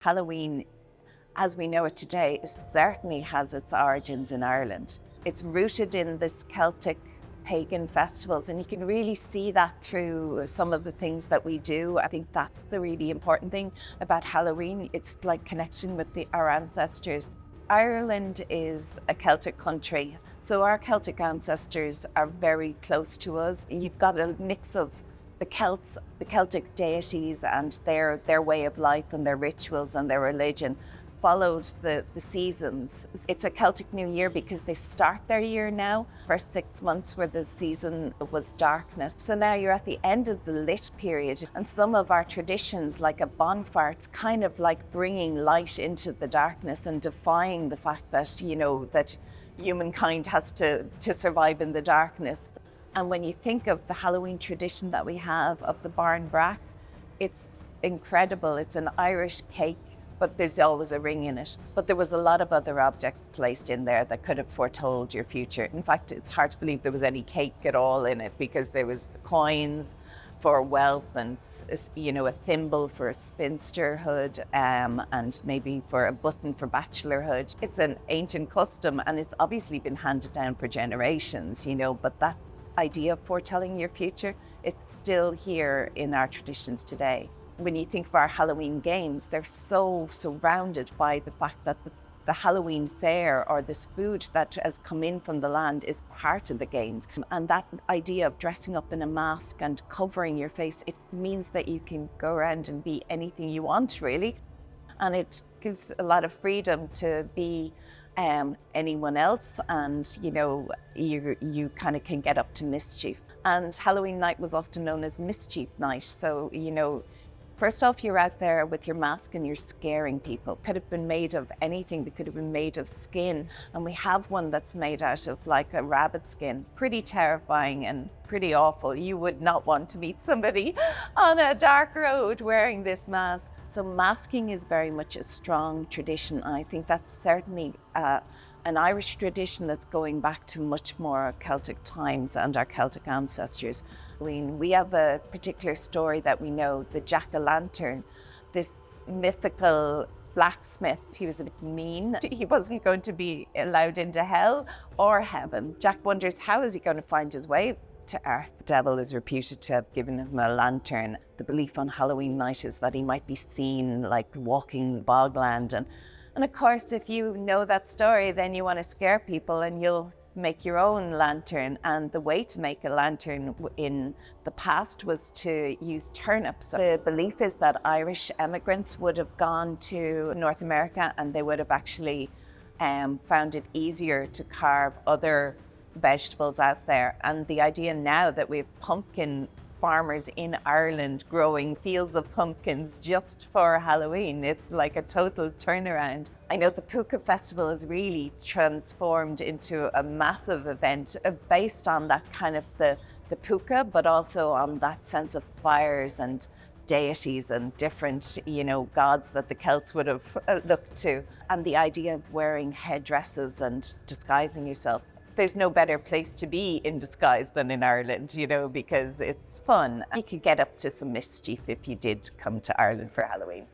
Halloween, as we know it today, certainly has its origins in Ireland. It's rooted in this Celtic pagan festivals, and you can really see that through some of the things that we do. I think that's the really important thing about Halloween. It's like connection with our ancestors. Ireland is a Celtic country, so our Celtic ancestors are very close to us. You've got a mix of the Celts, the Celtic deities and their way of life and their rituals and their religion followed the seasons. It's a Celtic New Year because they start their year now. First 6 months where the season was darkness. So now you're at the end of the lit period, and some of our traditions, like a bonfire, it's kind of like bringing light into the darkness and defying the fact that, that humankind has to survive in the darkness. And when you think of the Halloween tradition that we have of the barn brack, it's incredible. It's an Irish cake, but there's always a ring in it. But there was a lot of other objects placed in there that could have foretold your future. In fact, it's hard to believe there was any cake at all in it, because there was coins for wealth and, a thimble for spinsterhood, and maybe for a button for bachelorhood. It's an ancient custom, and it's obviously been handed down for generations, but that idea of foretelling your future, it's still here in our traditions today. When you think of our Halloween games, they're so surrounded by the fact that the Halloween fair, or this food that has come in from the land, is part of the games. And that idea of dressing up in a mask and covering your face, it means that you can go around and be anything you want, really. And it gives a lot of freedom to be anyone else, and you kind of can get up to mischief. And Halloween night was often known as mischief night. So first off, you're out there with your mask and you're scaring people. Could have been made of anything. They could have been made of skin. And we have one that's made out of like a rabbit skin. Pretty terrifying and pretty awful. You would not want to meet somebody on a dark road wearing this mask. So masking is very much a strong tradition. I think that's certainly an Irish tradition that's going back to much more Celtic times and our Celtic ancestors. We have a particular story that we know, the jack-o'-lantern, this mythical blacksmith. He was a bit mean. He wasn't going to be allowed into hell or heaven. Jack wonders, how is he going to find his way to earth? The devil is reputed to have given him a lantern. The belief on Halloween night is that he might be seen like walking the bogland. And of course, if you know that story, then you want to scare people and you'll make your own lantern. And the way to make a lantern in the past was to use turnips. The belief is that Irish emigrants would have gone to North America and they would have actually found it easier to carve other vegetables out there. And the idea now that we have pumpkin farmers in Ireland growing fields of pumpkins just for Halloween, it's like a total turnaround. I know the Puka Festival is really transformed into a massive event based on that kind of the Puka, but also on that sense of fires and deities and different, gods that the Celts would have looked to. And the idea of wearing headdresses and disguising yourself. There's no better place to be in disguise than in Ireland, because it's fun. You could get up to some mischief if you did come to Ireland for Halloween.